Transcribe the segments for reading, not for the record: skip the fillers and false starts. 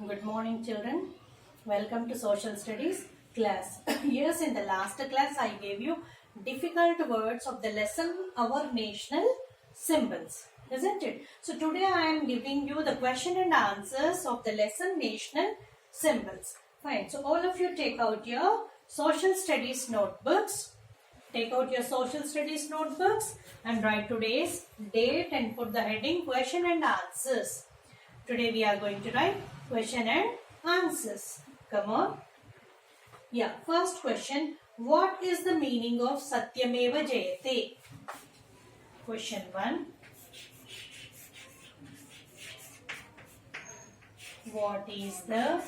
Good morning, children. Welcome to Social Studies class. Yes, in the last class, I gave you difficult words of the lesson, our national symbols, isn't it? So today I am giving you the question and answers of the lesson, national symbols. Fine. So all of you take out your social studies notebooks. Take out your social studies notebooks and write today's date and put the heading question and answers. Today we are going to write question and answers. Come on. Yeah, first question. What is the meaning of Satyameva Jayate? Question 1. What is the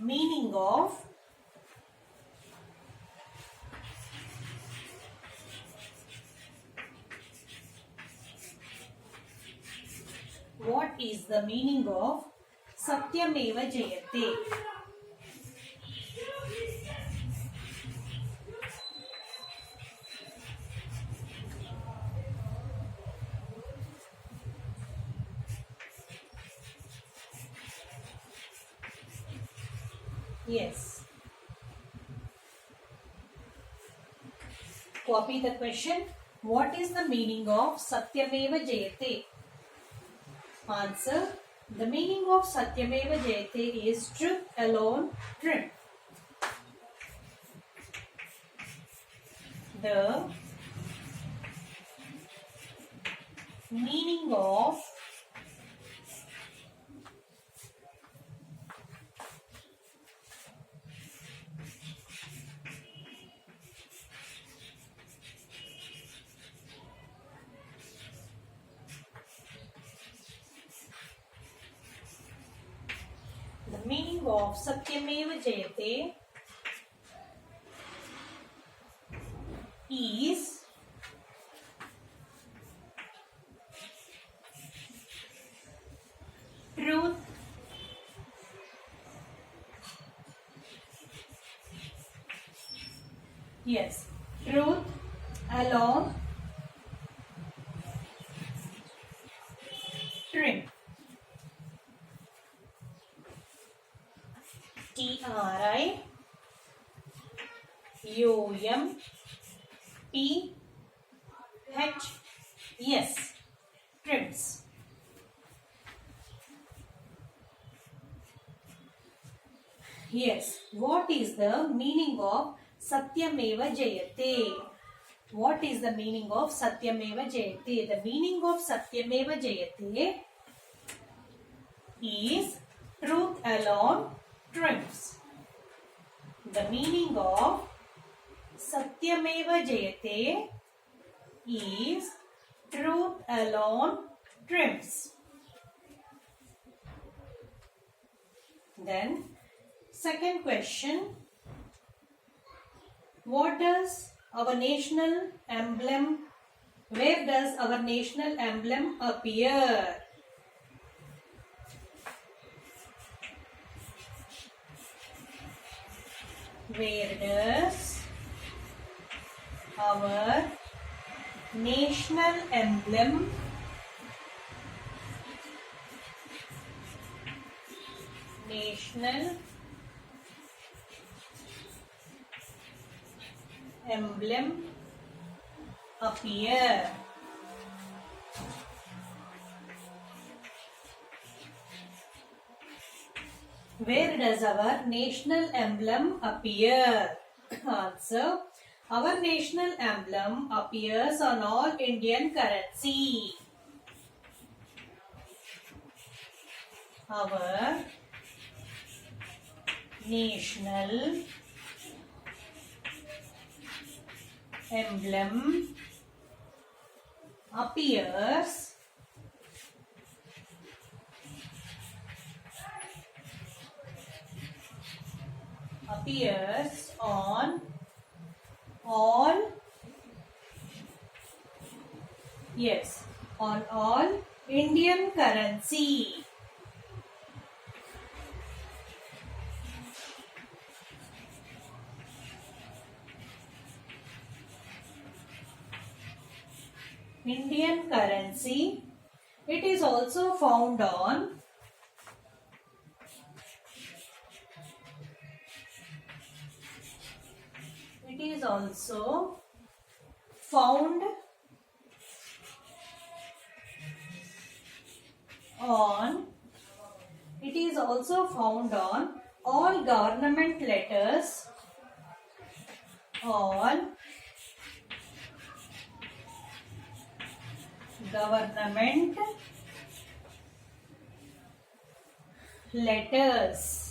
meaning of Satyameva Jayate? Yes. Copy the question. What is the meaning of Satyameva Jayate? Answer. The meaning of Satyameva Jayate is truth alone triumph. The meaning of Satyameva Jayate is truth truth alone triumph. TRIUMPHS. Triumphs. Yes. What is the meaning of Satyameva Jayate? What is the meaning of Satyameva Jayate? The meaning of Satyameva Jayate is truth alone triumphs. The meaning of Satyameva Jayate is truth alone triumphs. Then, second question. What does our national emblem, where does our national emblem appear? Where does our national emblem appear? Where does our national emblem appear? Answer. Our national emblem appears on all Indian currency. Our national emblem appears on all Indian currency. Indian currency. It is also found on is also found on all government letters, all government letters.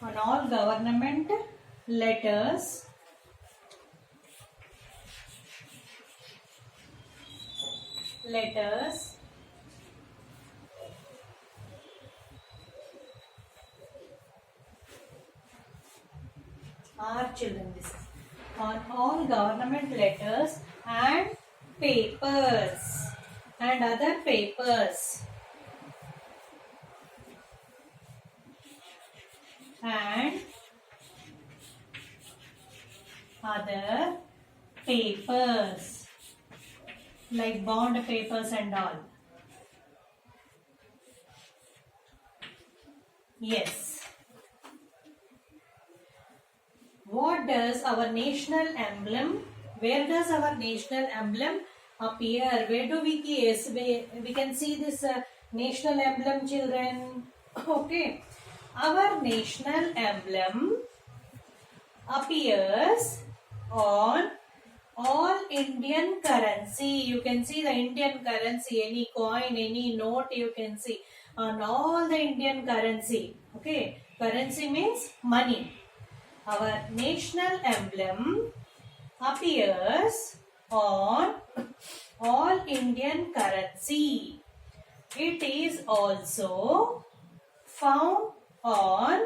On all government letters, are children. This is on all government letters and papers and other papers and other papers like bond papers and all. Yes. What does our national emblem? Where does our national emblem appear? Where do we can see this national emblem, children? Okay. Our national emblem appears on all Indian currency. You can see the Indian currency, any coin, any note you can see on all the Indian currency. Okay. Currency means money. Our national emblem appears on all Indian currency. It is also found on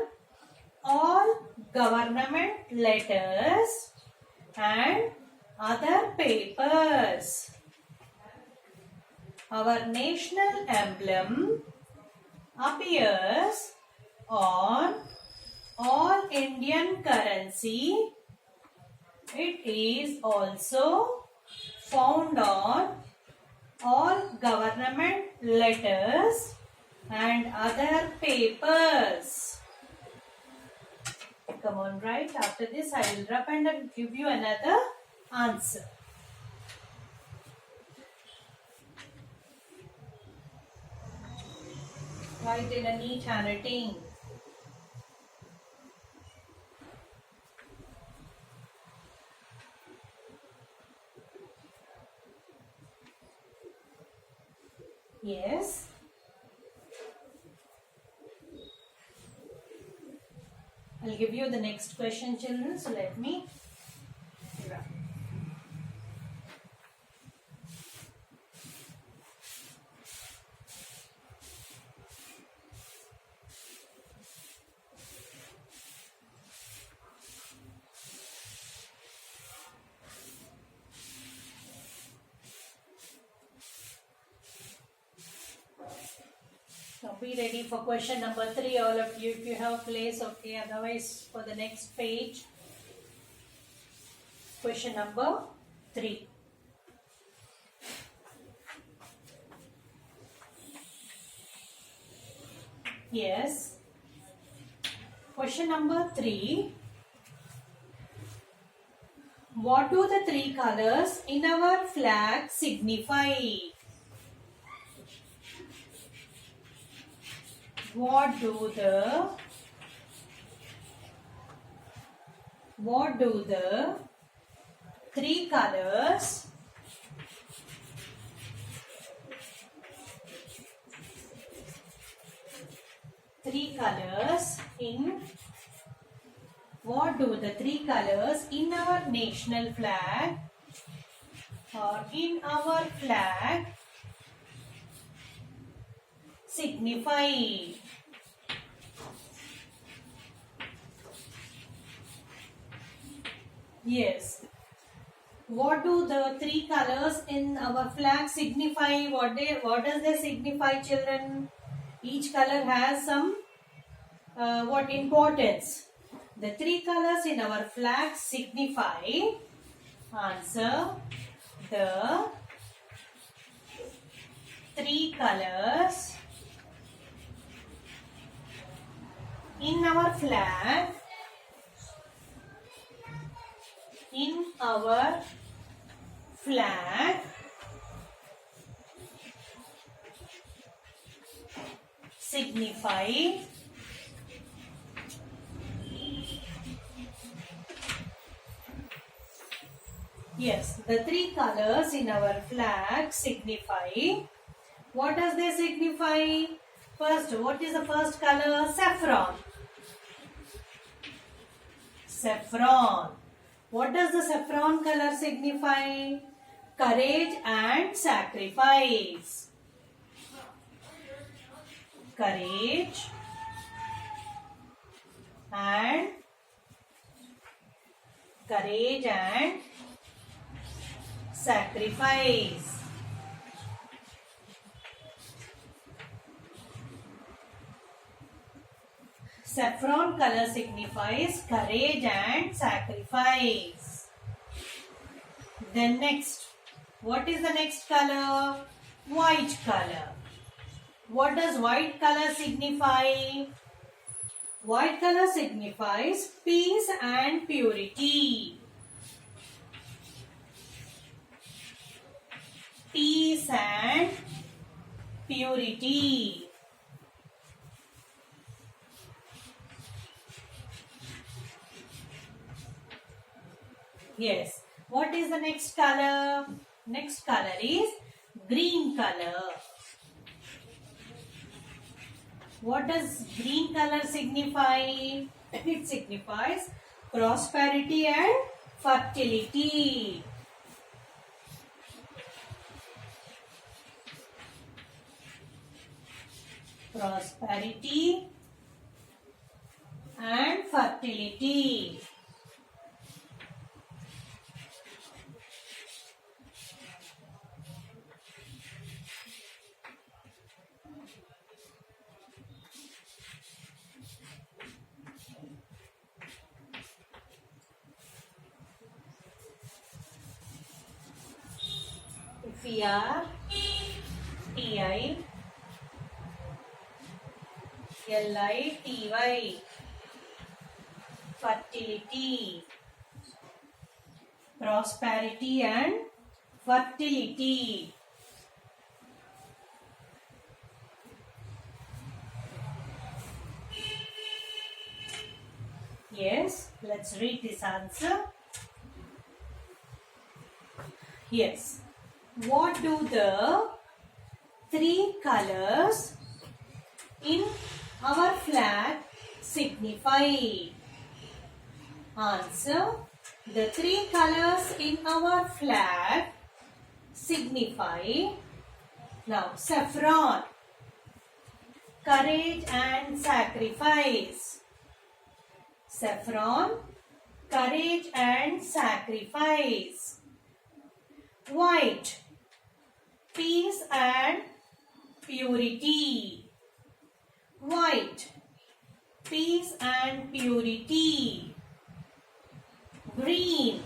all government letters and other papers. Our national emblem appears on all Indian currency. It is also found on all government letters and other papers. Come on, right? After this, I will rub and give you another answer. Write in a neat handwriting. Yes. I'll give you the next question, children. So let me write. Now be ready for question number 3, all of you, if you have place, okay, otherwise for the next page. Question number 3. Yes. Question number 3. What do the 3 colors in our flag signify? What do the 3 colors in our national flag or in our flag signify? Yes. What do the 3 colors in our flag signify? What does they signify, children? Each color has some what importance? The 3 colors in our flag signify. Answer: the three colors in our flag. In our flag signify yes, the three colors in our flag signify. What does they signify? First, what is the first color? Saffron. Saffron. What does the saffron color signify? Courage and sacrifice. Courage and sacrifice. Saffron color signifies courage and sacrifice. Then next, what is the next color? White color. What does white color signify? White color signifies peace and purity. Peace and purity. Yes. What is the next color? Next color is green color. What does green color signify? It signifies prosperity and fertility. Prosperity and fertility. Fertility. Fertility. Prosperity and fertility. Yes, let's read this answer. Yes. What do the three colors in our flag signify? Answer. The three colors in our flag signify. Now, saffron, courage and sacrifice. Saffron, courage and sacrifice. White, peace and purity. White, peace and purity. Green,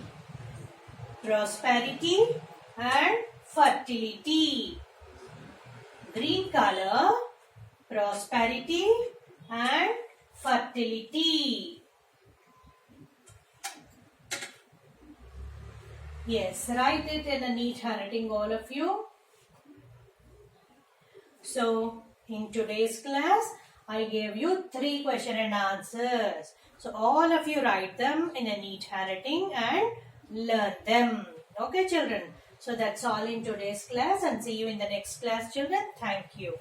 prosperity and fertility. Green color, prosperity and fertility. Yes, write it in a neat handwriting, all of you. So, in today's class, I gave you 3 question and answers. So, all of you write them in a neat handwriting and learn them. Okay, children? So, that's all in today's class, and see you in the next class, children. Thank you.